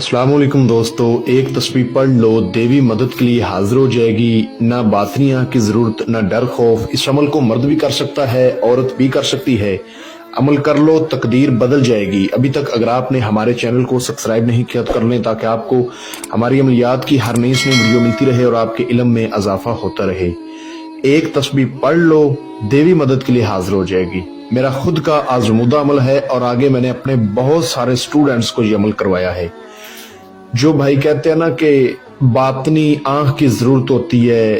अस्सलाम वालेकुम दोस्तों, एक तस्बीह पढ़ लो, देवी मदद के लिए हाजिर हो जाएगी। ना बातनिया की जरूरत, ना डर खौफ। इस अमल को मर्द भी कर सकता है, औरत भी कर सकती है। अमल कर लो, तकदीर बदल जाएगी। अभी तक अगर आपने हमारे चैनल को सब्सक्राइब नहीं किया तो कर लें, ताकि आपको हमारी अमलियात की हर नई वीडियो मिलती रहे और आपके इल्म में इजाफा होता रहे। एक तस्बीह पढ़ लो, देवी मदद के लिए हाजिर हो जाएगी। मेरा खुद का आजमूदा अमल है और आगे मैंने अपने बहुत सारे स्टूडेंट्स को ये अमल करवाया है। जो भाई कहते हैं ना कि बातनी आंख की जरूरत होती है,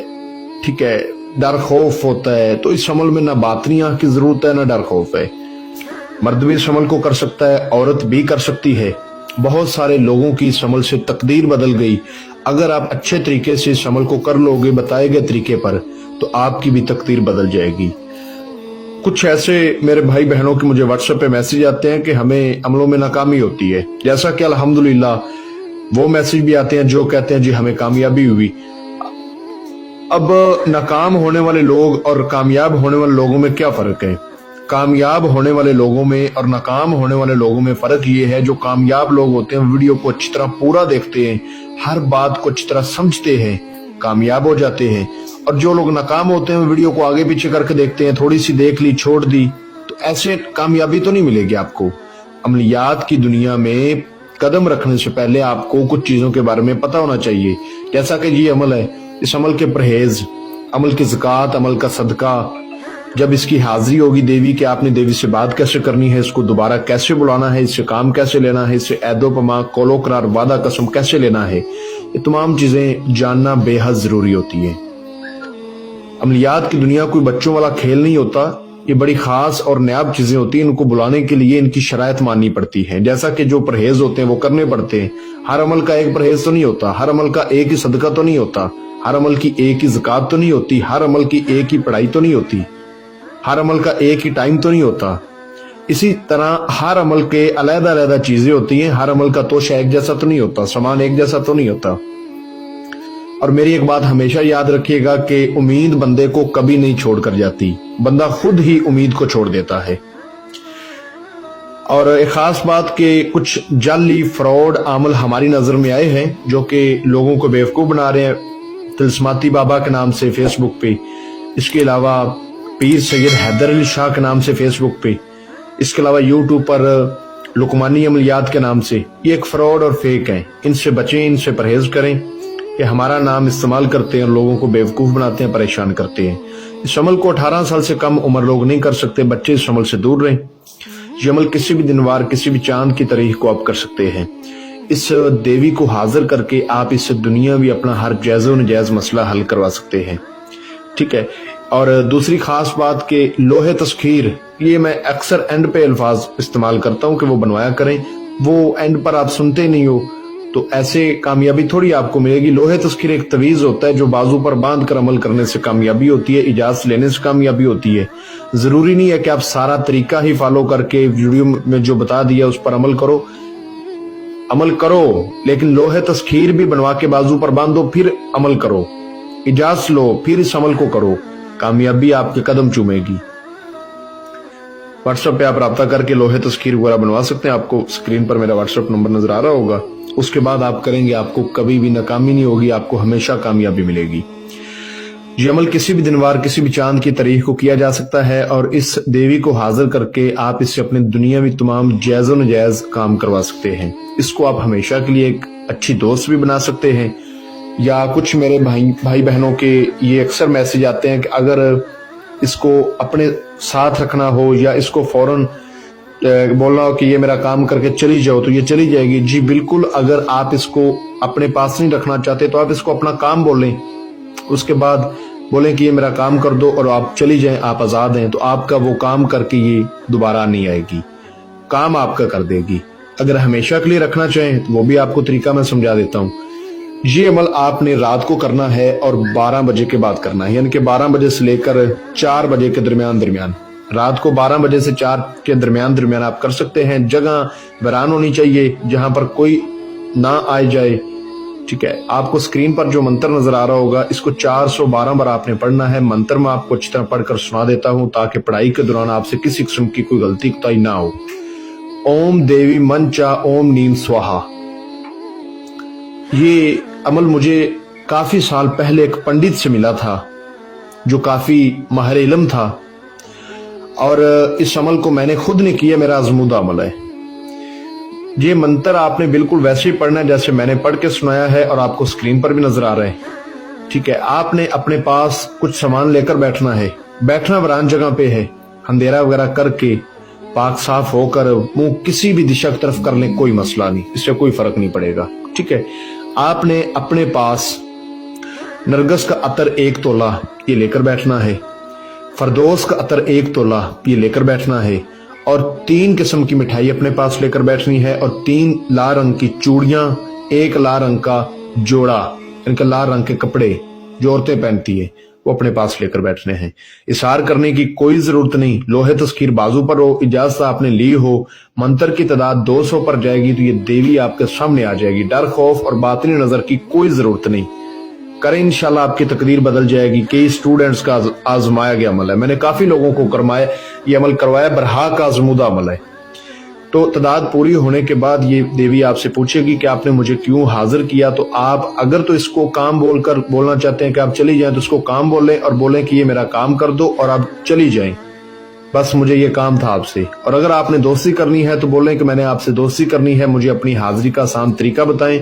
ठीक है, डर खौफ होता है, तो इस अमल में ना बातनी आंख की जरूरत है ना डर खौफ है। मर्द भी इस अमल को कर सकता है, औरत भी कर सकती है। बहुत सारे लोगों की इस अमल से तकदीर बदल गई। अगर आप अच्छे तरीके से इस अमल को कर लोगे बताए गए तरीके पर, तो आपकी भी तकदीर बदल जाएगी। कुछ ऐसे मेरे भाई बहनों के मुझे व्हाट्सएप पे मैसेज आते हैं कि हमें अमलों में नाकामी होती है, जैसा कि अल्हम्दुलिल्लाह वो मैसेज भी आते हैं जो कहते हैं जी हमें कामयाबी हुई। अब नाकाम होने वाले लोग और कामयाब होने वाले लोगों में क्या फर्क है? कामयाब होने वाले लोगों में और नाकाम होने वाले लोगों में फर्क ये है, जो कामयाब लोग होते हैं वीडियो को अच्छी तरह पूरा देखते हैं, हर बात को अच्छी तरह समझते हैं, कामयाब हो जाते हैं। और जो लोग नाकाम होते हैं वीडियो को आगे पीछे करके देखते हैं, थोड़ी सी देख ली छोड़ दी, तो ऐसे कामयाबी तो नहीं मिलेगी आपको। अमलियात की दुनिया में कदम रखने से पहले आपको कुछ चीजों के बारे में पता होना चाहिए। जैसा कि ये अमल है, इस अमल के परहेज, अमल की ज़कात, अमल का सदका, जब इसकी हाजिरी होगी देवी के, आपने देवी से बात कैसे करनी है, इसको दोबारा कैसे बुलाना है, इससे काम कैसे लेना है, इससे ऐदो पमा कौलो करार वादा कसम कैसे लेना है, ये तमाम चीजें जानना बेहद जरूरी होती है। अमलियात की दुनिया कोई बच्चों वाला खेल नहीं होता, ये बड़ी खास और नायाब चीजें होती हैं। इनको बुलाने के लिए इनकी शरायत माननी पड़ती है। जैसा कि जो परहेज होते हैं वो करने पड़ते हैं। हर अमल का एक परहेज तो नहीं होता, हर अमल का एक ही सदका तो नहीं होता, हर अमल की एक ही ज़कात तो नहीं होती, हर अमल की एक ही पढ़ाई तो नहीं होती, हर अमल का एक ही टाइम तो नहीं होता। इसी तरह हर अमल के अलग अलग चीजें होती हैं। हर अमल का तोशा एक जैसा तो नहीं होता, सामान एक जैसा तो नहीं होता। और मेरी एक बात हमेशा याद रखिएगा कि उम्मीद बंदे को कभी नहीं छोड़कर जाती, बंदा खुद ही उम्मीद को छोड़ देता है। और एक खास बात कि कुछ जाली फ्रॉड अमल हमारी नजर में आए हैं, जो कि लोगों को बेवकूफ बना रहे हैं, तिलस्माती बाबा के नाम से फेसबुक पे, इसके अलावा पीर सैयद हैदर अली शाह के नाम से फेसबुक पे, इसके अलावा यूट्यूब पर लुकमानी अमलियात के नाम से। ये एक फ्रॉड और फेक है, इनसे बचें, इनसे परहेज करें कि हमारा नाम इस्तेमाल करते हैं, लोगों को बेवकूफ बनाते हैं, परेशान करते हैं। इस अमल को 18 साल से कम उम्र लोग नहीं कर सकते, बच्चे इस अमल से दूर रहें। ये अमल किसी भी दिनवार, किसी भी चांद की तारीख को आप कर सकते हैं। इस देवी को हाजिर करके आप इस दुनिया भी अपना हर जायज़ व नजायज मसला हल करवा सकते हैं, ठीक है। और दूसरी खास बात कि लोहे तस्खीर, ये मैं अक्सर एंड पे अल्फाज इस्तेमाल करता हूँ कि वो बनवाया करें, वो एंड पर आप सुनते नहीं हो, तो ऐसे कामयाबी थोड़ी आपको मिलेगी। लोहे तस्खीर एक तवीज होता है जो बाजू पर बांध कर अमल करने से कामयाबी होती है, इजाजत लेने से कामयाबी होती है। जरूरी नहीं है कि आप सारा तरीका ही फॉलो करके वीडियो में जो बता दिया उस पर अमल करो, लेकिन लोहे तस्खीर भी बनवा के बाजू पर बांधो, फिर अमल करो, इजाजत लो, फिर इस अमल को करो, कामयाबी आपके कदम चूमेगी। व्हाट्सएप पे आप राब्ता करके लोहे तस्खीर वगैरह बनवा सकते हैं। आपको स्क्रीन पर मेरा व्हाट्सएप नंबर नजर आ रहा होगा। उसके बाद आप करेंगे, आपको कभी भी नाकामी नहीं होगी, आपको हमेशा कामयाबी मिलेगी। ये अमल किसी भी दिनवार, किसी भी चांद की तारीख को किया जा सकता है और इस देवी को हाजिर करके आप इससे अपने दुनिया में तमाम जायज़ व नाजायज काम करवा सकते हैं। इसको आप हमेशा के लिए एक अच्छी दोस्त भी बना सकते हैं। या कुछ मेरे भाई बहनों के ये अक्सर मैसेज आते हैं कि अगर इसको अपने साथ रखना हो या इसको फौरन बोलना हो कि ये मेरा काम करके चली जाओ, तो ये चली जाएगी। जी बिल्कुल, अगर आप इसको अपने पास नहीं रखना चाहते तो आप इसको अपना काम बोलें, उसके बाद बोलें कि ये मेरा काम कर दो और आप चली जाएं, आप आजाद हैं, तो आपका वो काम करके ये दोबारा नहीं आएगी, काम आपका कर देगी। अगर हमेशा के लिए रखना चाहें तो वो भी आपको तरीका मैं समझा देता हूँ। ये अमल आपने रात को करना है और 12 बजे के बाद करना है, यानी कि 12 बजे से लेकर 4 बजे के दरमियान रात को 12 बजे से 4 के दरमियान आप कर सकते हैं। जगह वीरान होनी चाहिए जहां पर कोई ना आ जाए, ठीक है। आपको स्क्रीन पर जो मंत्र नजर आ रहा होगा, इसको 412 बार आपने पढ़ना है। मंत्र में आपको अच्छी तरह पढ़कर सुना देता हूं ताकि पढ़ाई के दौरान आपसे किसी किस्म की कोई गलती कोताही ना हो। ओम देवी मंचा ओम नीम स्वाहा। ये अमल मुझे काफी साल पहले एक पंडित से मिला था जो काफी माहिर इल्म था, और इस अमल को मैंने खुद नहीं किया, मेरा आजमूदा अमल है। ये मंत्र आपने बिल्कुल वैसे ही पढ़ना है जैसे मैंने पढ़ के सुनाया है और आपको स्क्रीन पर भी नजर आ रहा है। ठीक है, आपने अपने पास कुछ सामान लेकर बैठना है। बैठना वीरान जगह पे है, अंधेरा वगैरह करके पाक साफ होकर मुंह किसी भी दिशा की तरफ कर लें, कोई मसला नहीं, इससे कोई फर्क नहीं पड़ेगा। ठीक है, आपने अपने पास नरगस का अतर 1 तोला ये लेकर बैठना है, फरदोस का अतर 1 तोला ये लेकर बैठना है, और 3 किस्म की मिठाई अपने पास लेकर बैठनी है, और 3 लाल रंग की चूड़ियां, 1 लाल रंग का जोड़ा, इनके लाल रंग के कपड़े जो औरतें पहनती है वो अपने पास लेकर बैठने हैं। इशार करने की कोई जरूरत नहीं, लोहे तस्कीर बाजू पर हो, इजाजत आपने ली हो, मंत्र की तादाद 200 पर जाएगी तो ये देवी आपके सामने आ जाएगी। डर, खौफ और बातिनी नजर की कोई जरूरत नहीं, करें इंशाल्लाह आपकी तकदीर बदल जाएगी। कई स्टूडेंट्स का आजमाया गया अमल है, मैंने काफी लोगों को करवाया, ये अमल करवाया, बरहा का आजमूदा अमल है। तो तादाद पूरी होने के बाद ये देवी आपसे पूछेगी कि आपने मुझे क्यों हाजिर किया। तो आप अगर तो इसको काम बोलकर बोलना चाहते हैं कि आप चली जाएं, तो इसको काम बोलें और बोलें कि ये मेरा काम कर दो और आप चली जाएं, बस मुझे ये काम था आपसे। और अगर आपने दोस्ती करनी है तो बोलें कि मैंने आपसे दोस्ती करनी है, मुझे अपनी हाजिरी का आसान तरीका बताएं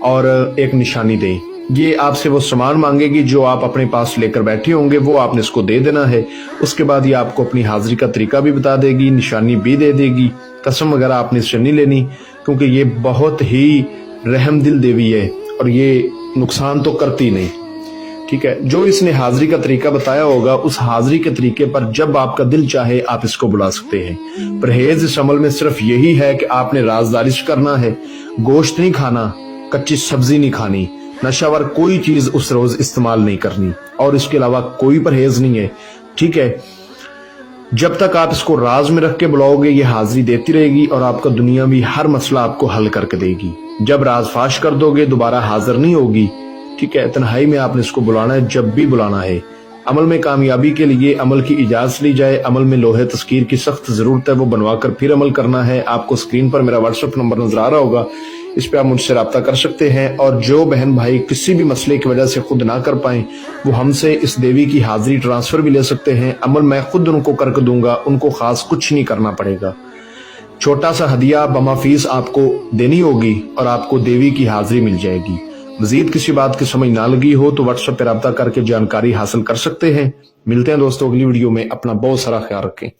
और एक निशानी दें। ये आपसे वो सामान मांगेगी जो आप अपने पास लेकर बैठे होंगे, वो आपने इसको दे देना है। उसके बाद ये आपको अपनी हाजिरी का तरीका भी बता देगी, निशानी भी दे देगी। कसम वगैरह आपने इससे नहीं लेनी, क्योंकि ये बहुत ही रहमदिल देवी है और ये नुकसान तो करती नहीं। ठीक है, जो इसने हाजिरी का तरीका बताया होगा उस हाजिरी के तरीके पर जब आपका दिल चाहे आप इसको बुला सकते हैं। परहेज इस अमल में सिर्फ यही है कि आपने राजदारी करना है, गोश्त नहीं खाना, कच्ची सब्जी नहीं खानी, नशावर कोई चीज उस रोज इस्तेमाल नहीं करनी, और इसके अलावा कोई परहेज नहीं है। ठीक है, जब तक आप इसको राज में रख के बुलाओगे ये हाजिरी देती रहेगी और आपका दुनिया भी हर मसला आपको हल करके देगी। जब राज फाश कर दोगे दोबारा हाजिर नहीं होगी। ठीक है, तन्हाई में आपने इसको बुलाना है जब भी बुलाना है। अमल में कामयाबी के लिए अमल की इजाजत ली जाए। अमल में लोहे तस्कीर की सख्त जरूरत है, वो बनवा कर फिर अमल करना है। आपको स्क्रीन पर मेरा व्हाट्सएप नंबर नजर आ रहा होगा, इस पे आप मुझसे रब्ता कर सकते हैं। और जो बहन भाई किसी भी मसले की वजह से खुद ना कर पाए वो हमसे इस देवी की हाजिरी ट्रांसफर भी ले सकते हैं। अमल मैं खुद उनको करके दूंगा, उनको खास कुछ नहीं करना पड़ेगा। छोटा सा हदिया बमा फीस आपको देनी होगी और आपको देवी की हाजिरी मिल जाएगी। मजीद किसी बात की समझ ना लगी हो तो व्हाट्सएप पर रब्ता करके जानकारी हासिल कर सकते हैं। मिलते हैं दोस्तों अगली वीडियो में, अपना बहुत सारा ख्याल रखें।